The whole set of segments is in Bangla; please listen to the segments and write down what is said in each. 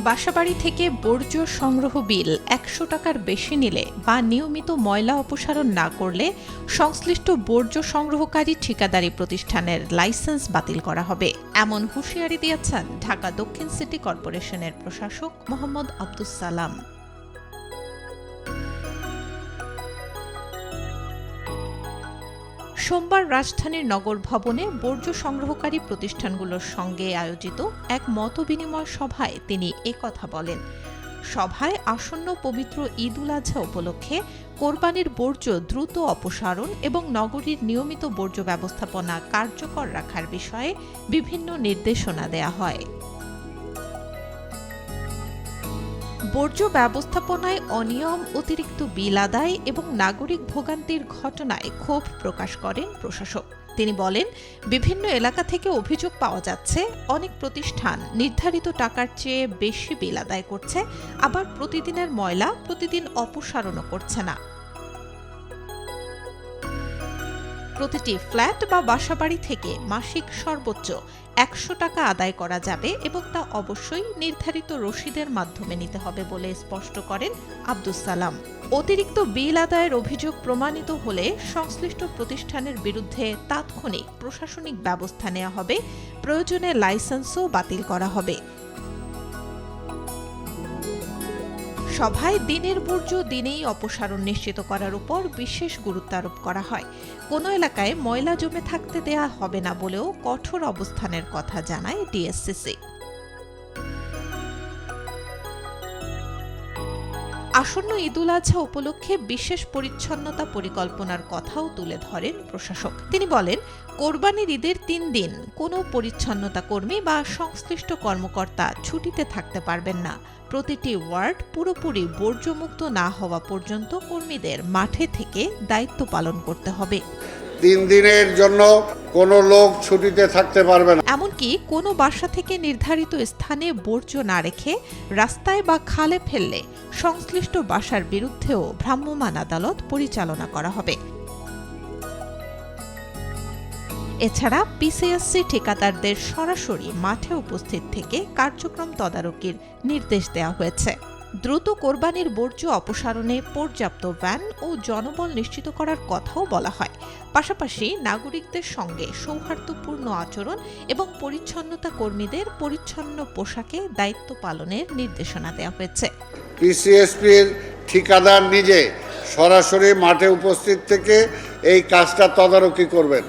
বাসাবাড়ি থেকে বর্জ্য সংগ্রহ বিল ১০০ টাকার বেশি নিলে বা নিয়মিত ময়লা অপসারণ না করলে সংশ্লিষ্ট বর্জ্য সংগ্রহকারী ঠিকাদারি প্রতিষ্ঠানের লাইসেন্স বাতিল করা হবে, এমন হুঁশিয়ারি দিয়েছেন ঢাকা দক্ষিণ সিটি কর্পোরেশনের প্রশাসক মোহাম্মদ আব্দুস সালাম। সোমবার রাজধানীর নগর ভবনে বর্জ্য সংগ্রহকারী প্রতিষ্ঠানগুলোর সঙ্গে আয়োজিত এক মতবিনিময় সভায় তিনি একথা বলেন। সভায় আসন্ন পবিত্র ঈদ-উল আজহা উপলক্ষে কোরবানির বর্জ্য দ্রুত অপসারণ এবং নগরীর নিয়মিত বর্জ্য ব্যবস্থাপনা কার্যকর রাখার বিষয়ে বিভিন্ন নির্দেশনা দেয়া হয়। বর্জ্য ব্যবস্থাপনায় অনিয়ম, অতিরিক্ত বিল আদায় এবং নাগরিক ভোগান্তির ঘটনায় ক্ষোভ প্রকাশ করেন প্রশাসক। তিনি বলেন, বিভিন্ন এলাকা থেকে অভিযোগ পাওয়া যাচ্ছে অনেক প্রতিষ্ঠান নির্ধারিত টাকার চেয়ে বেশি বিল আদায় করছে, আবার প্রতিদিনের ময়লা প্রতিদিন অপসারণও করছে না। প্রতিটি ফ্ল্যাট বা বাসাবাড়ি থেকে মাসিক সর্বোচ্চ ১০০ টাকা আদায় করা যাবে এবং তা অবশ্যই নির্ধারিত রসিদের মাধ্যমে নিতে হবে বলে স্পষ্ট করেন আব্দুস সালাম। অতিরিক্ত বিল আদায়ের অভিযোগ প্রমাণিত হলে সংশ্লিষ্ট প্রতিষ্ঠানের বিরুদ্ধে তাৎক্ষণিক প্রশাসনিক ব্যবস্থা নেওয়া হবে, প্রয়োজনে লাইসেন্সও বাতিল করা হবে। সভায় দিনের বর্জ্য দিনেই অপসারণ নিশ্চিত করার উপর বিশেষ গুরুত্ব আরোপ করা হয়। কোনো এলাকায় ময়লা জমে থাকতে দেয়া হবে না বলেও কঠোর অবস্থানের কথা জানায় ডিএসসিসি। আসন্ন ঈদ-উল আজহা উপলক্ষে বিশেষ পরিচ্ছন্নতা পরিকল্পনার কথাও তুলে ধরেন প্রশাসক। তিনি বলেন, কোরবানির ঈদের ৩ দিন কোনো পরিচ্ছন্নতা কর্মী বা সংশ্লিষ্ট কর্মকর্তা ছুটিতে থাকতে পারবেন না। প্রতিটি ওয়ার্ড পুরোপুরি বর্জ্যমুক্ত না হওয়া পর্যন্ত কর্মীদের মাঠে থেকে দায়িত্ব পালন করতে হবে। ৩ দিনের জন্য কোনো লোক ছুটিতে থাকতে পারবে না। এমনকি কোনো বাসা থেকে নির্ধারিত স্থানে বর্জ্য না রেখে রাস্তায় বা খালে ফেললে সংশ্লিষ্ট বাসার বিরুদ্ধেও ভ্রাম্যমাণ আদালত পরিচালনা করা হবে। এছাড়া পিসিএসসি ঠিকাদারদের সরাসরি মাঠে উপস্থিত থেকে কার্যক্রম তদারকির নির্দেশ দেওয়া হয়েছে। দ্রুত কোরবানির বর্জ্য অপসারণে পর্যাপ্ত ভ্যান ও জনবল নিশ্চিত করার কথাও বলা হয়। পাশাপাশি নাগরিকদের সঙ্গে সৌহার্দ্যপূর্ণ আচরণ এবং পরিচ্ছন্নতা কর্মীদের পরিচ্ছন্ন পোশাকে দায়িত্ব পালনের নির্দেশনা দেওয়া হয়েছে। পিসিএসপির ঠিকাদার নিজে সরাসরি মাঠে উপস্থিত থেকে এই কাজটা তদারকি করবেন।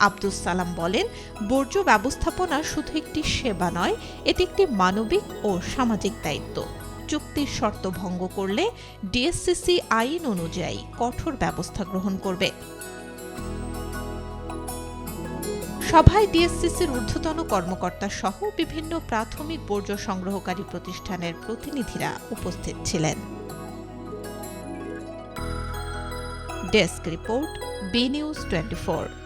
আব্দুস সালাম বলেন, বর্জ্য ব্যবস্থাপনা শুধু একটি সেবা নয়, এটি একটি মানবিক ও সামাজিক দায়িত্ব। চুক্তির শর্ত ভঙ্গ করলে ডিএসসিসি আইন অনুযায়ী কঠোর ব্যবস্থা গ্রহণ করবে। সভায় ডিএসসিসির ঊর্ধ্বতন কর্মকর্তা সহ বিভিন্ন প্রাথমিক বর্জ্য সংগ্রহকারী প্রতিষ্ঠানের প্রতিনিধিরা উপস্থিত ছিলেন। Desk report, B news 24।